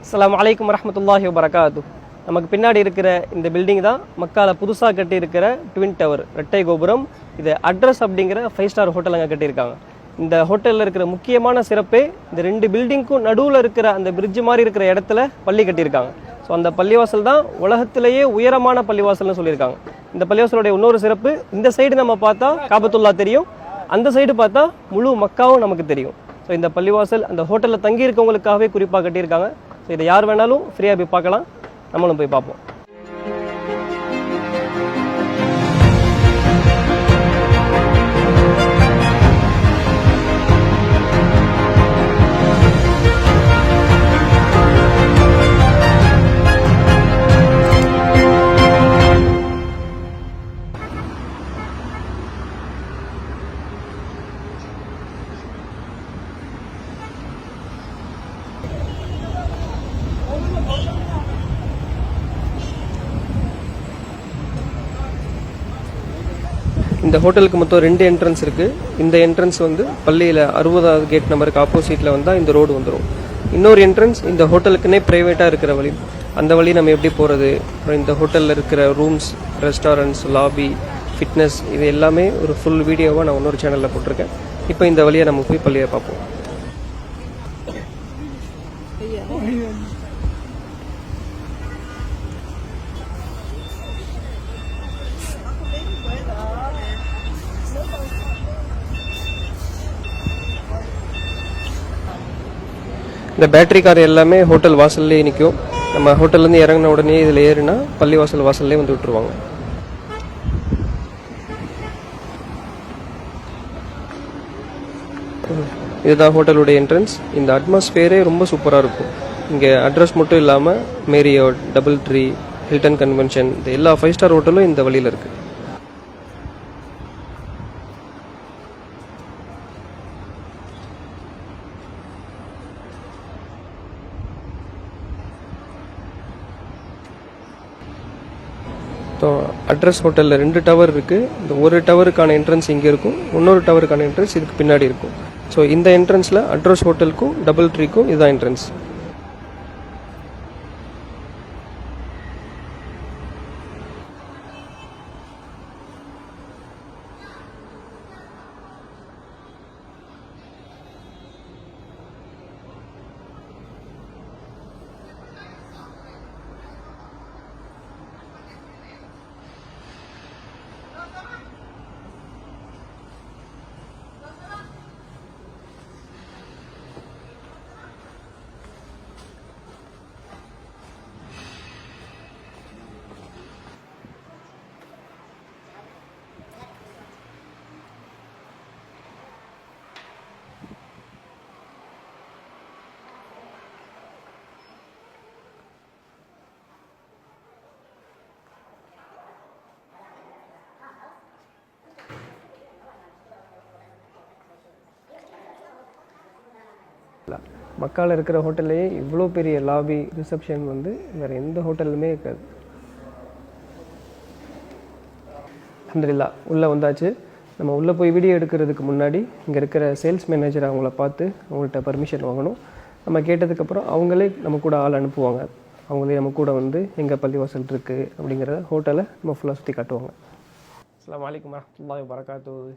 அஸ்ஸலாமு அலைக்கும் வரஹ்மத்துல்லாஹி வபரகாத்து. நமக்கு பின்னாடி இருக்கிற இந்த பில்டிங் தான் மக்கால புதுசாக கட்டி இருக்கிற ட்வின் டவர் ரெட்டை கோபுரம். இது அட்ரஸ் அப்படிங்கிற 5 ஸ்டார் ஹோட்டல் அங்கே கட்டியிருக்காங்க. இந்த ஹோட்டலில் இருக்கிற முக்கியமான சிறப்பே இந்த 2 பில்டிங்க்கும் நடுவில் இருக்கிற அந்த பிரிட்ஜ் மாதிரி இருக்கிற இடத்துல பள்ளி கட்டியிருக்காங்க. ஸோ அந்த பள்ளிவாசல் தான் உலகத்திலேயே உயரமான பள்ளிவாசல்னு சொல்லியிருக்காங்க. இந்த பள்ளிவாசலுடைய இன்னொரு சிறப்பு, இந்த சைடு நம்ம பார்த்தா காபத்துல்லா தெரியும், அந்த சைடு பார்த்தா முழு மக்காவும் நமக்கு தெரியும். ஸோ இந்த பள்ளிவாசல் அந்த ஹோட்டலில் தங்கி இருக்கவங்களுக்காகவே குறிப்பாக கட்டியிருக்காங்க. ஸோ இதை யார் வேணாலும் ஃப்ரீயாக போய் பார்க்கலாம், நம்மளும் போய் பார்ப்போம். இந்த ஹோட்டலுக்கு மொத்தம் 2 என்ட்ரன்ஸ் இருக்குது. இந்த என்ட்ரன்ஸ் வந்து பள்ளியில் 60வது கேட் நம்பருக்கு ஆப்போசிட்டில் வந்தால் இந்த ரோடு வந்துடும். இன்னொரு என்ட்ரன்ஸ் இந்த ஹோட்டலுக்குன்னே ப்ரைவேட்டாக இருக்கிற வழி, அந்த வழி நம்ம எப்படி போகிறது, அப்புறம் இந்த ஹோட்டலில் இருக்கிற ரூம்ஸ், ரெஸ்டாரண்ட்ஸ், லாபி, ஃபிட்னஸ், இது எல்லாமே ஒரு ஃபுல் வீடியோவாக நான் இன்னொரு சேனலில் போட்டிருக்கேன். இப்போ இந்த வழியை நம்ம போய் பள்ளியை பார்ப்போம். இந்த பேட்டரி கார் எல்லாமே ஹோட்டல் வாசல்லே நிற்கும். நம்ம ஹோட்டல்லேருந்து இறங்கின உடனே இதில் ஏறினா பள்ளி வாசல்லே வந்து விட்டுருவாங்க. இதுதான் ஹோட்டலுடைய என்ட்ரன்ஸ். இந்த அட்மாஸ்பியரே ரொம்ப சூப்பராக இருக்கும். இங்கே அட்ரஸ் மட்டும் இல்லாமல் Marriott, double tree, Hilton convention, இந்த எல்லா 5 ஸ்டார் ஹோட்டலும் இந்த வழியில் இருக்குது. ஸோ அட்ரஸ் ஹோட்டலில் 2 டவர் இருக்குது. இந்த ஒரு டவருக்கான என்ட்ரன்ஸ் இங்கே இருக்கும், இன்னொரு டவருக்கான என்ட்ரன்ஸ் இதுக்கு பின்னாடி இருக்கும். ஸோ இந்த என்ட்ரன்ஸில் அட்ரஸ் ஹோட்டலுக்கும் டபுள் ட்ரீக்கும் இதுதான் என்ட்ரன்ஸ். மக்கால இருக்கிற ஹோட்டல்லையே இவ்வளோ பெரிய லாபி, ரிசப்ஷன் வந்து வேறு எந்த ஹோட்டல்லுமே இருக்காது. அல்ஹம்துலில்லாஹ் உள்ளே வந்தாச்சு. நம்ம உள்ளே போய் வீடியோ எடுக்கிறதுக்கு முன்னாடி இங்கே இருக்கிற சேல்ஸ் மேனேஜர் அவங்கள பார்த்து அவங்கள்ட்ட பர்மிஷன் வாங்கணும். நம்ம கேட்டதுக்கப்புறம் அவங்களே நம்ம கூட ஆள் அனுப்புவாங்க. அவங்களே நம்ம கூட வந்து எங்கே பள்ளிவாசல் இருக்குது அப்படிங்கிற ஹோட்டலை நம்ம ஃபுல்லாக சுற்றி காட்டுவாங்க. அஸ்ஸலாமு அலைக்கும் வரஹ்மத்துல்லாஹி வபரகாத்துஹு.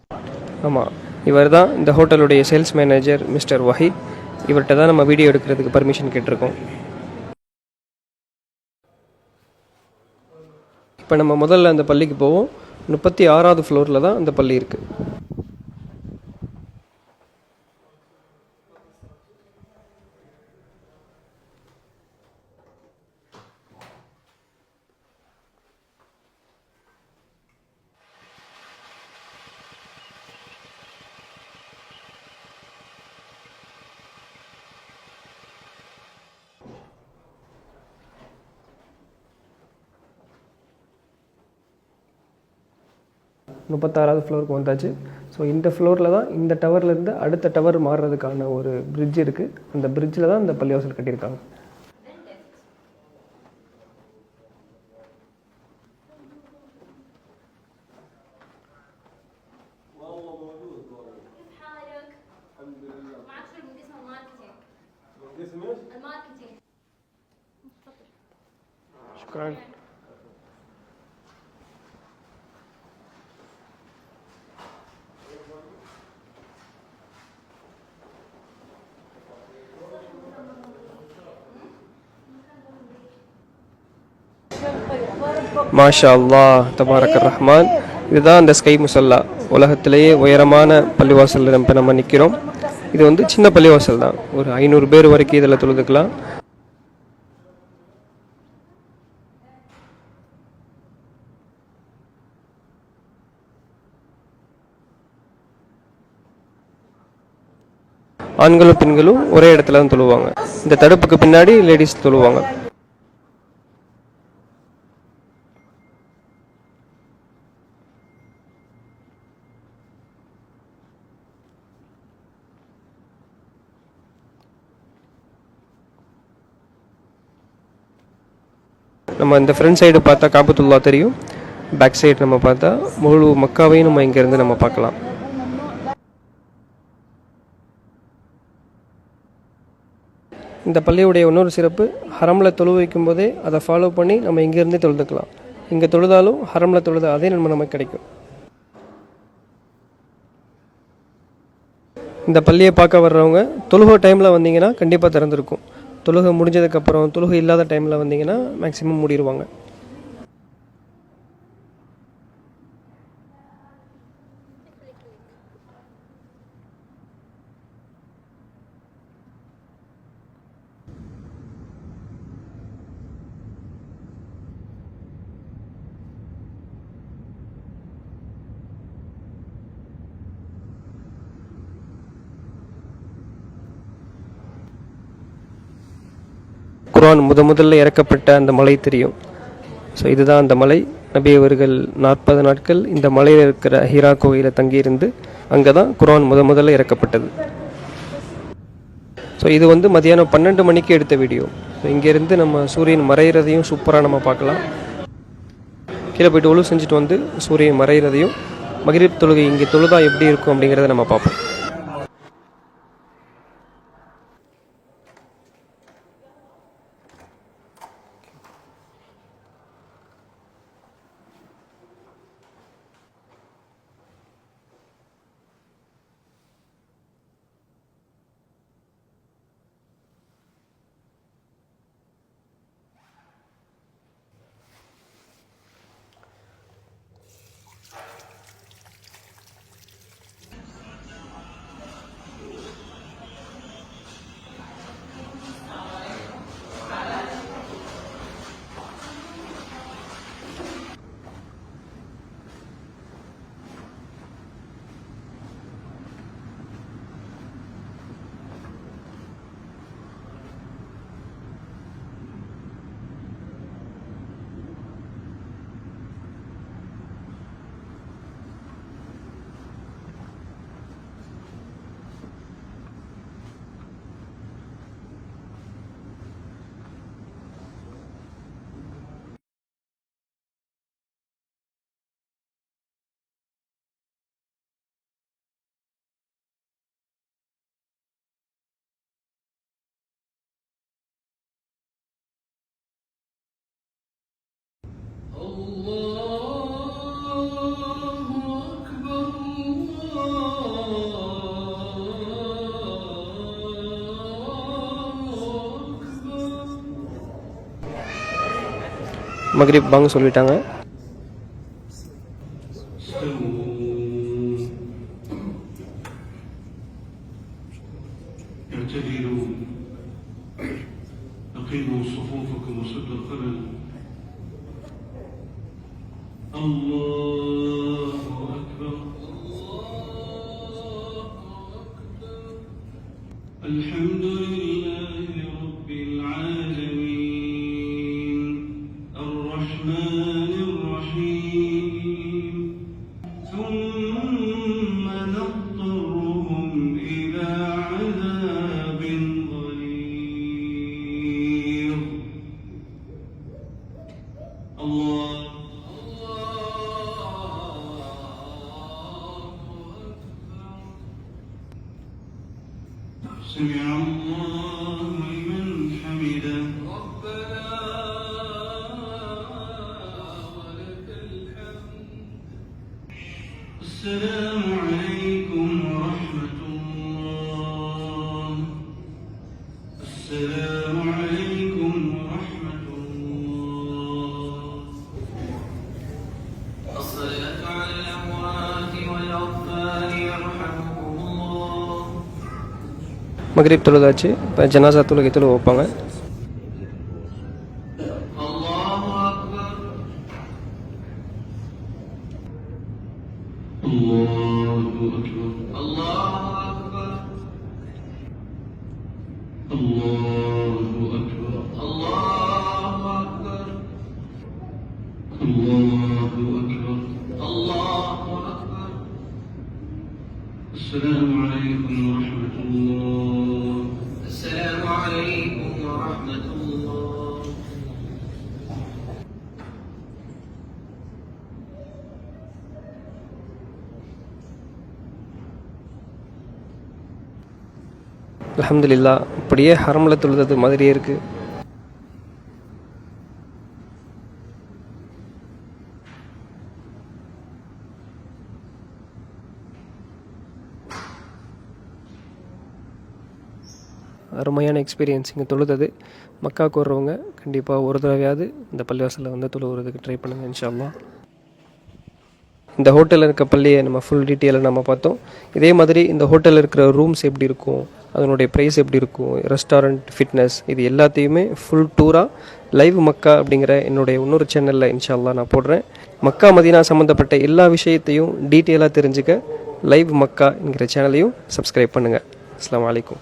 ஆமாம், இவர் தான் இந்த ஹோட்டலுடைய சேல்ஸ் மேனேஜர் மிஸ்டர் வஹீத். இவர்கிட்ட தான் நம்ம வீடியோ எடுக்கிறதுக்கு பர்மிஷன் கேட்டிருக்கோம். இப்போ நம்ம முதல்ல அந்த பள்ளிக்கு போவோம். 36வது ஃப்ளோரில் தான் அந்த பள்ளி இருக்குது. முப்பத்தாறாவது ஃப்ளோருக்கு வந்தாச்சு. ஸோ இந்த ஃப்ளோரில் தான் இந்த டவர்லேருந்து அடுத்த டவர் மாறுறதுக்கான ஒரு பிரிட்ஜ் இருக்குது. அந்த பிரிட்ஜில் தான் இந்த பள்ளிவாசல் கட்டியிருக்காங்க. اسمه ايش؟ الماركتينج. மாஷா அல்லாஹ் தபாரக் ரஹ்மான். இதுதான் அந்த ஸ்கை முசல்லா, உலகத்திலேயே உயரமான பள்ளிவாசல் நம்ம நிற்கிறோம். இது வந்து சின்ன பள்ளிவாசல் தான், ஒரு 500 பேர் வரைக்கும் இதில் தொழுதுக்கலாம். ஆண்களும் பெண்களும் ஒரே இடத்துல தான் தொழுவாங்க. இந்த தடுப்புக்கு பின்னாடி லேடிஸ் தொழுவாங்க. நம்ம இந்த ஃப்ரண்ட் சைடு பார்த்தா காபத்துல்லா தெரியும், பேக் சைடு நம்ம பார்த்தா முழு மக்காவையும் நம்ம இங்கேருந்து நம்ம பார்க்கலாம். இந்த பள்ளியுடைய இன்னொரு சிறப்பு, ஹரமில் தொழு வைக்கும் போதே அதை ஃபாலோ பண்ணி நம்ம இங்கேருந்தே தொழுதுக்கலாம். இங்கே தொழுதாலும் ஹரமில் தொழுத அதே நன்மை நமக்கு கிடைக்கும். இந்த பள்ளியை பார்க்க வர்றவங்க தொழுகை டைமில் வந்தீங்கன்னா கண்டிப்பாக திறந்துருக்கும். தொழுகை முடிஞ்சதுக்கப்புறம் தொழுகை இல்லாத டைமில் வந்தீங்கன்னா மேக்ஸிமம் மூடிடுவாங்க. குர்ஆன் முதல்ல இறக்கப்பட்ட அந்த மலை தெரியும். ஸோ இதுதான் அந்த மலை. நபி அவர்கள் 40 நாட்கள் இந்த மலையில் இருக்கிற ஹீரா கோயிலை தங்கியிருந்து அங்கே தான் குர்ஆன் முதல்ல இறக்கப்பட்டது. ஸோ இது வந்து மதியானம் 12 மணிக்கு எடுத்த வீடியோ. ஸோ இங்கேருந்து நம்ம சூரியன் மறைகிறதையும் சூப்பராக நம்ம பார்க்கலாம். கீழே போய்ட்டு ஒழு செஞ்சுட்டு வந்து சூரியன் மறைகிறதையும் மக்ரிப் தொழுகை இங்கே தொழுதா எப்படி இருக்கும் அப்படிங்கிறத நம்ம பார்ப்போம். மக்ரிப் பாங்க சொல்லிட்டாங்க. سمع الله لمن حمده ربنا السلام عليكم ورحمة الله. السلام عليكم ورحمة الله. الصلاة على الأموات والأطفال يرحمكم الله. மக்ரிப் தொழுதாச்சு. இப்போ ஜனாசா தொழுகை தொழு வைப்பாங்க. الله أكبر. الله أكبر. الله أكبر. الله أكبر. الله أكبر. الله أكبر. الله أكبر. السلام عليكم ورحمة الله. السلام عليكم ورحمة الله. அல்ஹம்துலில்லாஹ், அப்படியே ஹரமில் தொழுது மாதிரியே இருக்குது. அருமையான எக்ஸ்பீரியன்ஸ் இங்கே தொழுது. மக்காவுக்கு வர்றவங்க கண்டிப்பாக ஒரு தடவையாவது இந்த பள்ளிவாசலில் வந்து தொழுகிறதுக்கு ட்ரை பண்ணுங்கள் இன்ஷா அல்லாஹ். இந்த ஹோட்டலில் இருக்க பள்ளியை நம்ம ஃபுல் டீட்டெயிலை நம்ம பார்த்தோம். இதே மாதிரி இந்த ஹோட்டலில் இருக்கிற ரூம்ஸ் எப்படி இருக்கும், அதனுடைய ப்ரைஸ் எப்படி இருக்கும், ரெஸ்டாரண்ட், ஃபிட்னஸ், இது எல்லாத்தையுமே ஃபுல் டூராக லைவ் மக்கா அப்படிங்கிற என்னுடைய இன்னொரு சேனலில் இன்ஷா அல்லாஹ் நான் போடுறேன். மக்கா மதீனா சம்மந்தப்பட்ட எல்லா விஷயத்தையும் டீட்டெயிலாக தெரிஞ்சுக்க லைவ் மக்கா என்கிற சேனலையும் சப்ஸ்கிரைப் பண்ணுங்கள். அஸ்ஸலாமு அலைக்கும்.